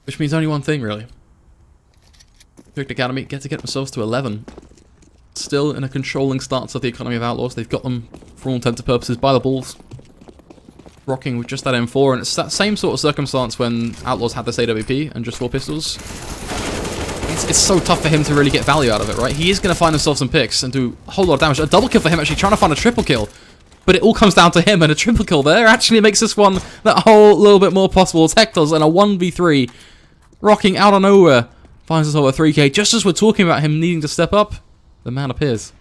Which means only one thing, really. Tricked Academy get themselves to 11. Still in a controlling stance of the economy of Outlaws. They've got them, for all intents and purposes, by the balls. Rocking with just that M4, and it's that same sort of circumstance when Outlaws had this AWP and just 4 pistols. It's so tough for him to really get value out of it, right? He is going to find himself some picks and do a whole lot of damage. A double kill for him, actually trying to find a triple kill. But it all comes down to him, and a triple kill there actually makes this one that whole little bit more possible. It's Hector's and a 1v3. Rocking out of nowhere finds us over 3k. Just as we're talking about him needing to step up, the man appears.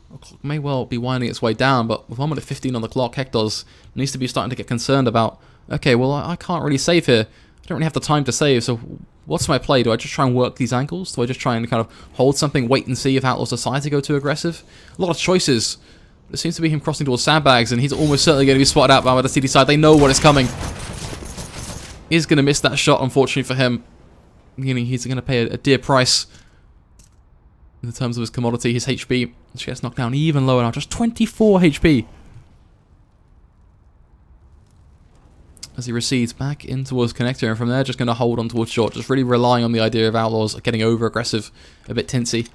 The clock may well be winding its way down, but with 1 minute 15 on the clock, Hector's needs to be starting to get concerned about, okay, well, I can't really save here. I don't really have the time to save, so what's my play? Do I just try and work these angles? Do I just try and kind of hold something, wait and see if Outlaws decide to go too aggressive? A lot of choices. It seems to be him crossing towards sandbags, and he's almost certainly going to be spotted out by the city side. They know what is coming. He's going to miss that shot, unfortunately for him. Meaning he's going to pay a dear price in terms of his commodity, his HP. Which gets knocked down even lower now, just 24 HP. As he recedes back in towards connector, and from there just going to hold on towards short, just really relying on the idea of Outlaws getting over aggressive, a bit tinsy.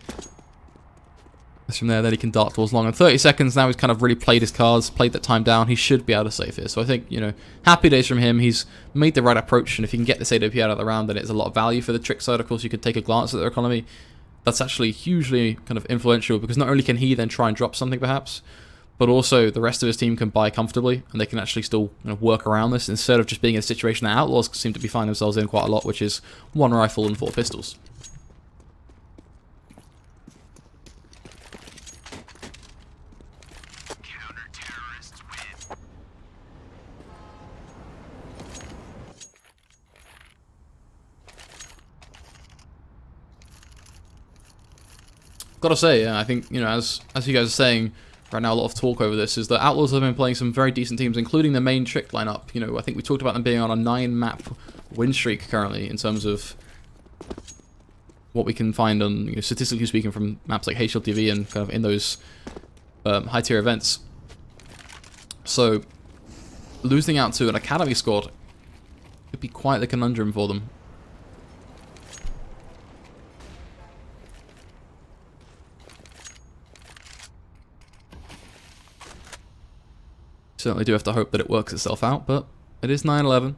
From there, then he can dart towards long. And 30 seconds now, he's kind of really played his cards, played that time down. He should be able to save here. So I think, happy days from him. He's made the right approach, and if he can get this AWP out of the round, then it's a lot of value for the Trick side. Of course, you could take a glance at their economy. That's actually hugely kind of influential, because not only can he then try and drop something, perhaps, but also the rest of his team can buy comfortably, and they can actually still work around this, instead of just being in a situation that Outlaws seem to be finding themselves in quite a lot, which is 1 rifle and 4 pistols. Gotta say, yeah, I think, as you guys are saying right now, a lot of talk over this is that Outlaws have been playing some very decent teams, including the main Trick lineup. I think we talked about them being on a 9-map win streak currently, in terms of what we can find on, statistically speaking, from maps like HLTV and kind of in those high-tier events. So, losing out to an Academy squad could be quite the conundrum for them. Certainly do have to hope that it works itself out, but it is 9-11.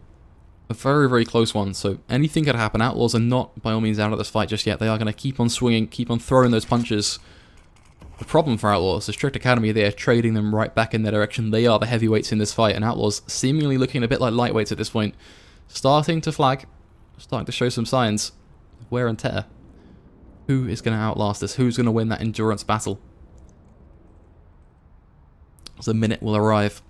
A very, very close one, so anything could happen. Outlaws are not, by all means, out of this fight just yet. They are going to keep on swinging, keep on throwing those punches. The problem for Outlaws is Tricked Academy, they are trading them right back in their direction. They are the heavyweights in this fight, and Outlaws seemingly looking a bit like lightweights at this point. Starting to flag, starting to show some signs of wear and tear. Who is going to outlast this? Who's going to win that endurance battle? As a minute will arrive.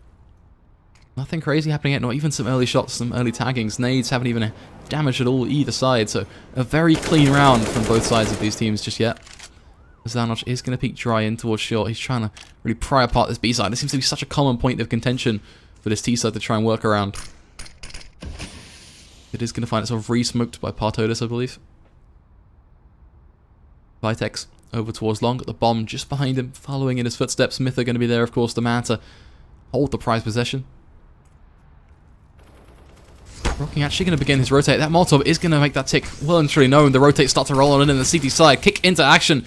Nothing crazy happening yet, not even some early shots, some early taggings. Nades haven't even damaged at all either side, so a very clean round from both sides of these teams just yet. Zanosh is going to peek dry in towards short. He's trying to really pry apart this B side. This seems to be such a common point of contention for this T side to try and work around. It is going to find itself re-smoked by Partodus, I believe. Vitex over towards Long, the bomb just behind him, following in his footsteps. Mytha going to be there, of course, the man to hold the prize possession. Rocking actually going to begin his rotate. That Molotov is going to make that tick well and truly known. The rotate starts to roll on in the CT side. Kick into action.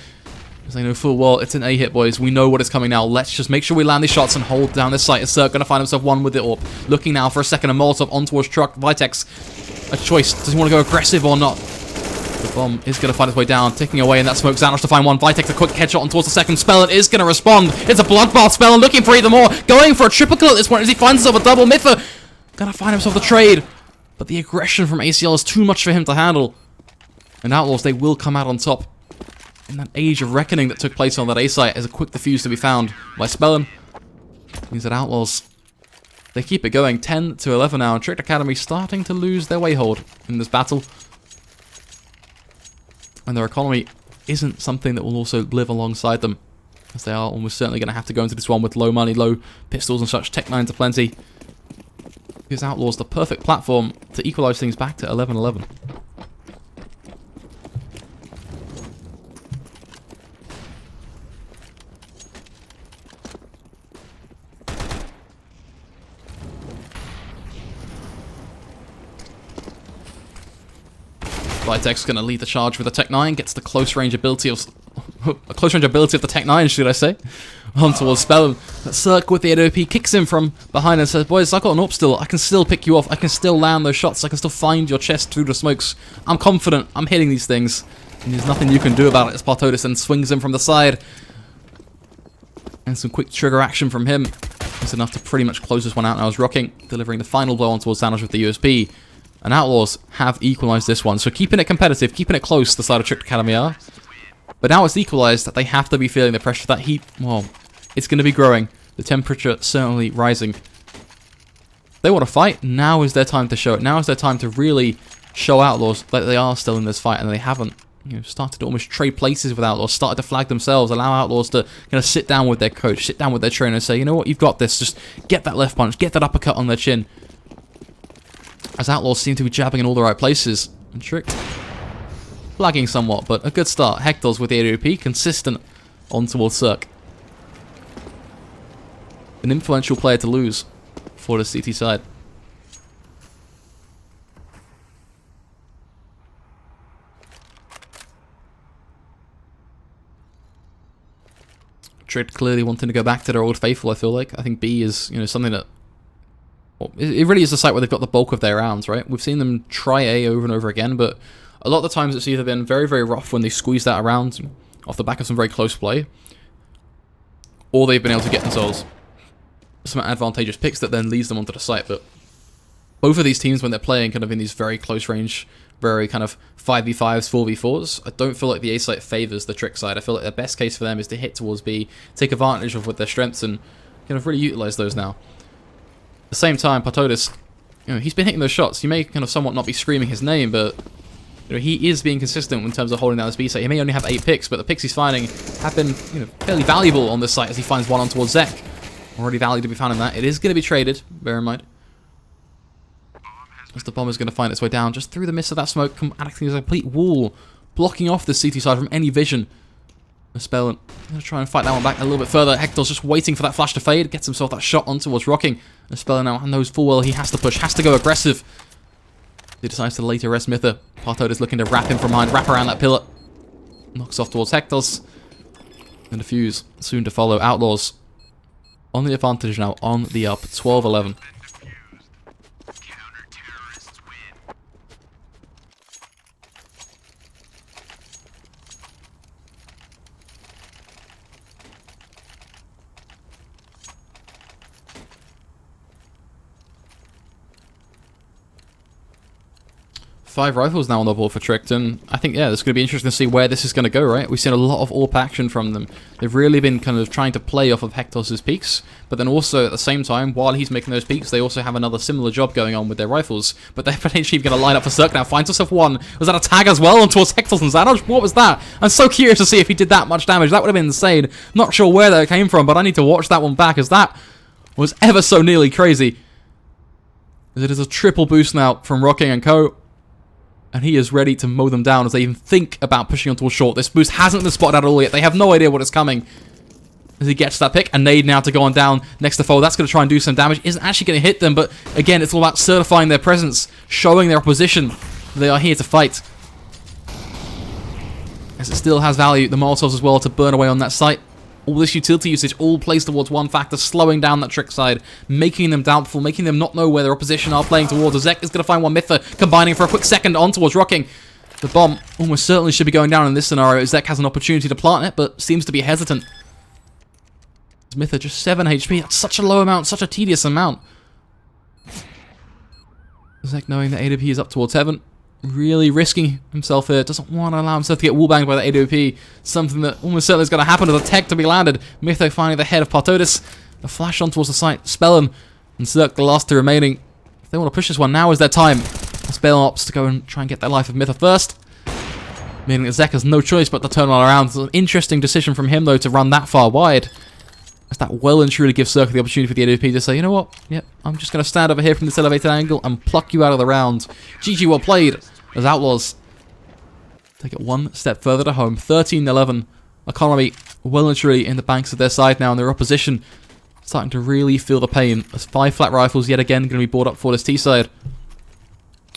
As they know full well, it's an A hit, boys. We know what is coming now. Let's just make sure we land these shots and hold down this site. Cirque going to find himself one with the AWP. Looking now for a second, a Molotov on towards Truck. Vitex, a choice. Does he want to go aggressive or not? The bomb is going to find its way down, ticking away in that smoke. Zanosh to find one. Vitex, a quick headshot on towards the second. Spellin is going to respond. It's a bloodbath. Spellin looking for even more. Going for a triple kill at this point as he finds himself a double. Mytha going to find himself the trade. But the aggression from ACL is too much for him to handle. And Outlaws, they will come out on top. In that age of reckoning that took place on that A site, as a quick defuse to be found by Spellin. Means that Outlaws, they keep it going. 10-11 now, and Tricked Academy starting to lose their way-hold in this battle. And their economy isn't something that will also live alongside them, as they are almost certainly going to have to go into this one with low money, low pistols and such. Tech 9s aplenty. Gives Outlaws the perfect platform to equalize things back to 11-11. Vitex going to lead the charge with a Tech 9, gets the close range ability of the Tech 9, should I say, on towards Spellin. That Cirque with the AWP kicks him from behind and says, boys, I've got an AWP still, I can still pick you off, I can still land those shots, I can still find your chest through the smokes. I'm confident, I'm hitting these things, and there's nothing you can do about it as Partodus and swings him from the side. And some quick trigger action from him is enough to pretty much close this one out now as Rocking, delivering the final blow on towards Zanosh with the USP. And Outlaws have equalized this one, so keeping it competitive, keeping it close, the side of Tricked Academy are. But now it's equalized that they have to be feeling the pressure. That heat, well, it's going to be growing. The temperature certainly rising. They want to fight. Now is their time to show it. Now is their time to really show Outlaws that they are still in this fight, and they haven't, started to almost trade places with Outlaws, started to flag themselves, allow Outlaws to sit down with their coach, sit down with their trainer and say, you know what, you've got this. Just get that left punch, get that uppercut on their chin. As Outlaws seem to be jabbing in all the right places. And Tricked flagging somewhat, but a good start. Hector's with the AWP, consistent on towards Cirque. An influential player to lose for the CT side. Tricked clearly wanting to go back to their old faithful, I feel like. I think B is, something that... Well, it really is a site where they've got the bulk of their rounds, right? We've seen them try A over and over again, but a lot of the times it's either been very, very rough when they squeeze that around off the back of some very close play, or they've been able to get themselves some advantageous picks that then leads them onto the site. But both of these teams, when they're playing kind of in these very close range, very kind of 5v5s, 4v4s, I don't feel like the A site favors the Trick side. I feel like the best case for them is to hit towards B, take advantage of with their strengths, and kind of really utilize those now. At the same time, Partodus, he's been hitting those shots. You may kind of somewhat not be screaming his name, but he is being consistent in terms of holding down this B site. He may only have 8 picks, but the picks he's finding have been fairly valuable on this site as he finds one on towards Zek. Already value to be found in that. It is going to be traded, bear in mind. As the bomb is going to find its way down just through the mist of that smoke, acting as a complete wall, blocking off the CT side from any vision. Spellin going to try and fight that one back a little bit further. Hector's just waiting for that flash to fade, gets himself that shot on towards Rocking. Spellin now knows full well he has to push, has to go aggressive. He decides to later rest Mytha. Partodus looking to wrap him from behind, wrap around that pillar. Knocks off towards Hector's. And defuse soon to follow. Outlaws on the advantage now, on the up, 12-11. Five rifles now on the board for Tricked, and I think, yeah, it's going to be interesting to see where this is going to go, right? We've seen a lot of AWP action from them. They've really been kind of trying to play off of Hector's peaks, but then also at the same time, while he's making those peaks, they also have another similar job going on with their rifles. But they're potentially going to line up for Cirque now, finds himself one. Was that a tag as well on towards Hector's and Zanog? What was that? I'm so curious to see if he did that much damage. That would have been insane. Not sure where that came from, but I need to watch that one back, as that was ever so nearly crazy. As it is a triple boost now from Rocking and Co. And he is ready to mow them down as they even think about pushing onto a short. This boost hasn't been spotted at all yet. They have no idea what is coming. As he gets that pick, a nade now to go on down next to Foe. That's going to try and do some damage. Isn't actually going to hit them, but again, it's all about certifying their presence, showing their opposition. They are here to fight. As it still has value, the Molotovs as well to burn away on that site. All this utility usage all plays towards one factor, slowing down that Trick side, making them doubtful, making them not know where their opposition are playing towards. Zek is going to find one Mytha, combining for a quick second on towards Rocking. The bomb almost certainly should be going down in this scenario. Zek has an opportunity to plant it, but seems to be hesitant. Mytha just 7 HP. That's such a low amount, such a tedious amount. Zek knowing that AWP is up towards heaven. Really risking himself here. Doesn't want to allow himself to get wallbanged by the AWP. Something that almost certainly is going to happen as a tech to be landed. Mytho finding the head of Partodis. A flash on towards the site. Spellin and Cirque, the last two remaining. If they want to push this one, now is their time. Spell opts to go and try and get that life of Mytho first. Meaning that Zek has no choice but to turn all around. It's an interesting decision from him, though, to run that far wide. As that well and truly gives Cirque the opportunity for the AWP to say, you know what, yep, I'm just going to stand over here from this elevated angle and pluck you out of the round. GG, well played, as Outlaws take it one step further to home. 13-11, economy well and truly in the banks of their side now, and their opposition starting to really feel the pain, as 5 flat rifles yet again going to be brought up for this T side.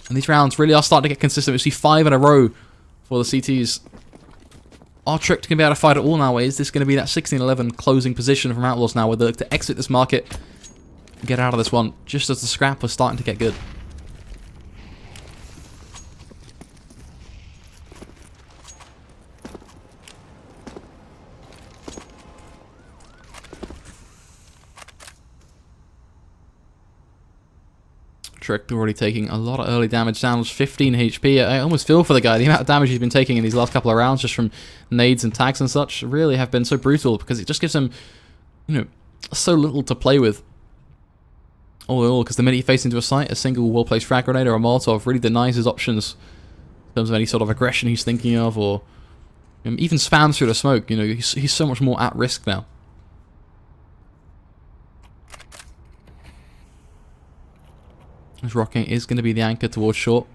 And these rounds really are starting to get consistent. We see 5 in a row for the CTs. Are Tricked going to be able to fight it all now? Is this going to be that 16-11 closing position from Outlaws now, where they look to exit this market and get out of this one, just as the scrap was starting to get good? Tricked already taking a lot of early damage down, 15 HP. I almost feel for the guy. The amount of damage he's been taking in these last couple of rounds just from nades and tags and such really have been so brutal, because it just gives him, you know, so little to play with. All in all, because the minute he faces into a site, a single well-placed frag grenade or a Molotov really denies his options in terms of any sort of aggression he's thinking of, or even spams through the smoke. You know, he's so much more at risk now. As Rocking is going to be the anchor towards short.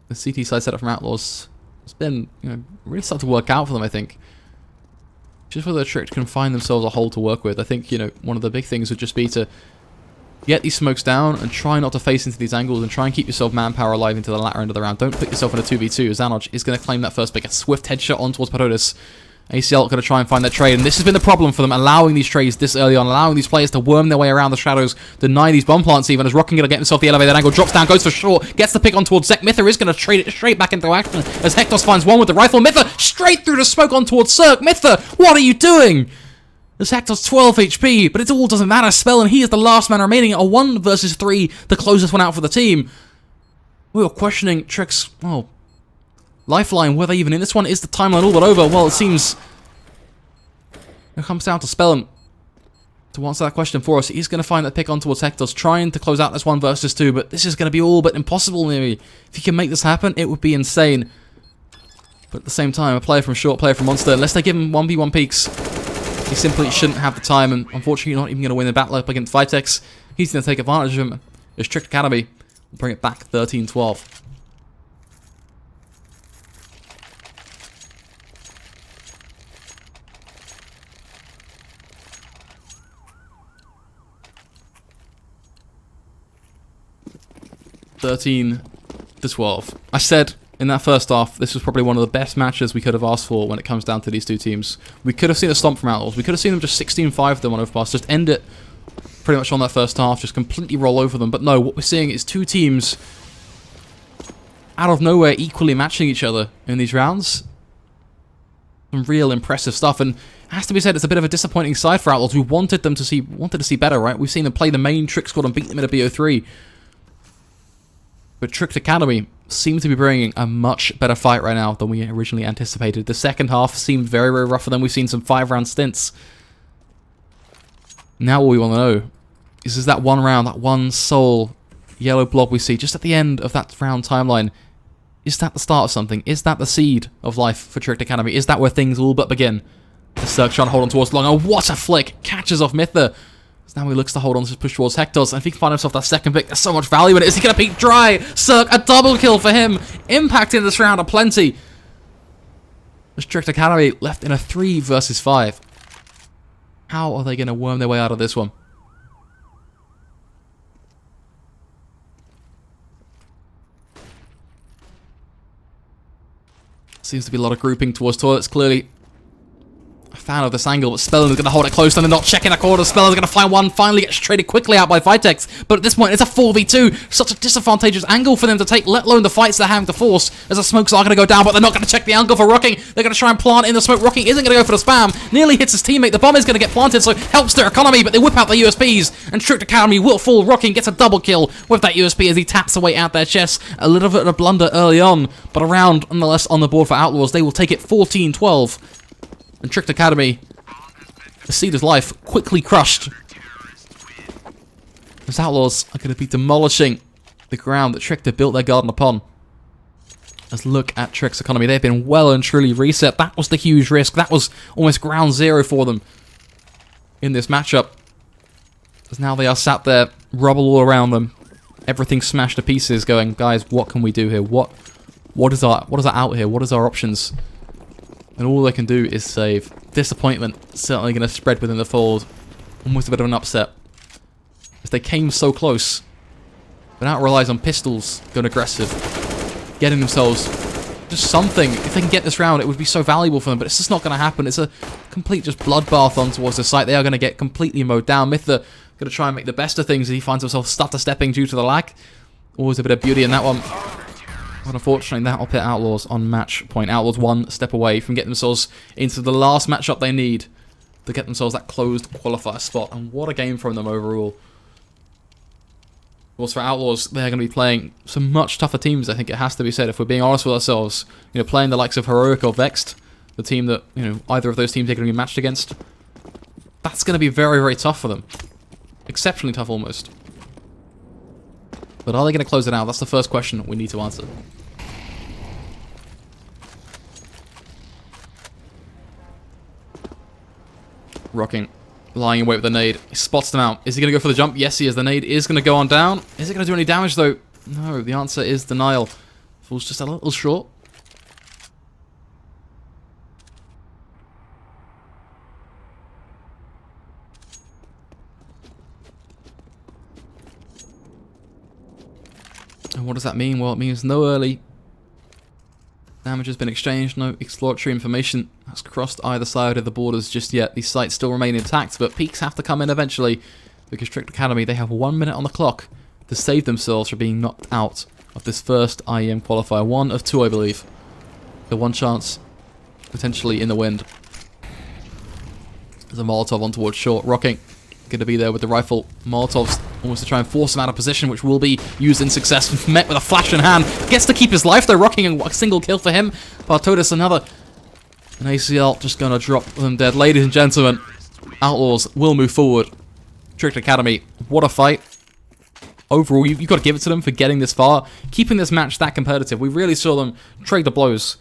The CT side setup from Outlaws has been, you know, really starting to work out for them, I think. Just whether Tricked can find themselves a hole to work with. I think, you know, one of the big things would just be to get these smokes down and try not to face into these angles and try and keep yourself manpower alive into the latter end of the round. Don't put yourself in a 2v2. Zanog is going to claim that first pick. A swift headshot on towards Partodis. ACL going to try and find that trade, and this has been the problem for them, allowing these trades this early on, allowing these players to worm their way around the shadows, deny these bomb plants even, as Rocking going to get himself the elevated angle, drops down, goes for short, gets the pick on towards Zek. Mytha is going to trade it straight back into action, as Hector finds one with the rifle. Mytha straight through the smoke on towards Cirque. Mytha, what are you doing? This Hector's 12 HP, but it all doesn't matter. Spell, and he is the last man remaining, a 1 versus 3, the closest one out for the team. We were questioning Trick's, well, lifeline, were they even in this one? Is the timeline all but over? Well, it seems it comes down to Spellin to answer that question for us. He's going to find that pick on towards Hector's, trying to close out this 1 versus 2, but this is going to be all but impossible, maybe. If he can make this happen, it would be insane. But at the same time, a player from short, player from monster, unless they give him 1v1 peaks, he simply shouldn't have the time, and unfortunately not even going to win the battle up against Vitex. He's going to take advantage of him. His Tricked Academy will bring it back 13-12. (13-12). I said in that first half, this was probably one of the best matches we could have asked for when it comes down to these two teams. We could have seen a stomp from Outlaws. We could have seen them just 16-5 them on Overpass, just end it pretty much on that first half, just completely roll over them. But no, what we're seeing is two teams out of nowhere equally matching each other in these rounds. Some real impressive stuff, and it has to be said, it's a bit of a disappointing side for Outlaws. We wanted to see better, right? We've seen them play the main Trick squad and beat them in a BO3. But Tricked Academy seem to be bringing a much better fight right now than we originally anticipated. The second half seemed very, very rough for them. We've seen some 5-round stints. Now what we want to know is that one round, that one sole yellow blob we see just at the end of that round timeline, is that the start of something? Is that the seed of life for Tricked Academy? Is that where things all but begin? The Cirque trying to hold on towards Long. Oh, what a flick! Catches off Mytha. So now he looks to hold on to push towards Hector's, and if he can find himself that second pick, there's so much value in it. Is he going to peek dry? Cirque, a double kill for him. Impacting this round aplenty. The Tricked Academy left in a 3 versus 5. How are they going to worm their way out of this one? Seems to be a lot of grouping towards toilets, clearly. A fan of this angle, but Spellen's going to hold it close and they're not checking a corner. Spellen's going to find one, finally gets traded quickly out by Vitex. But at this point, it's a 4v2. Such a disadvantageous angle for them to take, let alone the fights they're having to force. As the smokes are going to go down, but they're not going to check the angle for Rocking. They're going to try and plant in the smoke. Rocking isn't going to go for the spam. Nearly hits his teammate. The bomb is going to get planted, so helps their economy, but they whip out the USPs. And Tricked Academy will fall. Rocking gets a double kill with that USP as he taps away at their chest. A little bit of a blunder early on, but a round nonetheless on the board for Outlaws. They will take it 14-12. And Tricked Academy, the seed of life, quickly crushed. As Outlaws are going to be demolishing the ground that Tricked have built their garden upon. Let's look at Tricked's economy. They've been well and truly reset. That was the huge risk. That was almost ground zero for them in this matchup. As now they are sat there, rubble all around them. Everything smashed to pieces, going, guys, what can we do here? What is our out here? What is our options? And all they can do is save. Disappointment certainly going to spread within the fold. Almost a bit of an upset. As they came so close. But now it relies on pistols going aggressive. Getting themselves just something. If they can get this round, it would be so valuable for them. But it's just not going to happen. It's a complete just bloodbath on towards the site. They are going to get completely mowed down. Mytha going to try and make the best of things as he finds himself stutter-stepping due to the lag. Always a bit of beauty in that one. But unfortunately, that'll put Outlaws on match point. Outlaws one step away from getting themselves into the last matchup they need to get themselves that closed qualifier spot. And what a game from them overall. Of course, for Outlaws, they're going to be playing some much tougher teams, I think it has to be said, if we're being honest with ourselves. You know, playing the likes of Heroic or Vexed, the team that, you know, either of those teams they're going to be matched against. That's going to be very, very tough for them. Exceptionally tough, almost. But are they going to close it out? That's the first question we need to answer. Rocking, lying in wait with the nade. He spots them out. Is he going to go for the jump? Yes, he is. The nade is going to go on down. Is it going to do any damage, though? No, the answer is denial. Falls just a little short. And what does that mean? Well, it means no early damage has been exchanged, no exploratory information has crossed either side of the borders just yet. These sites still remain intact, but peaks have to come in eventually because Tricked Academy, they have 1 minute on the clock to save themselves from being knocked out of this first IEM qualifier. 1 of 2, I believe. The one chance potentially in the wind. There's a Molotov on towards short. Rocking, going to be there with the rifle. Molotov's almost to try and force him out of position, which will be used in success. Met with a flash in hand. Gets to keep his life, though. Rocking a single kill for him. Bartodis another. An ACL just going to drop them dead. Ladies and gentlemen, Outlaws will move forward. Tricked Academy, what a fight. Overall, you've got to give it to them for getting this far. Keeping this match that competitive. We really saw them trade the blows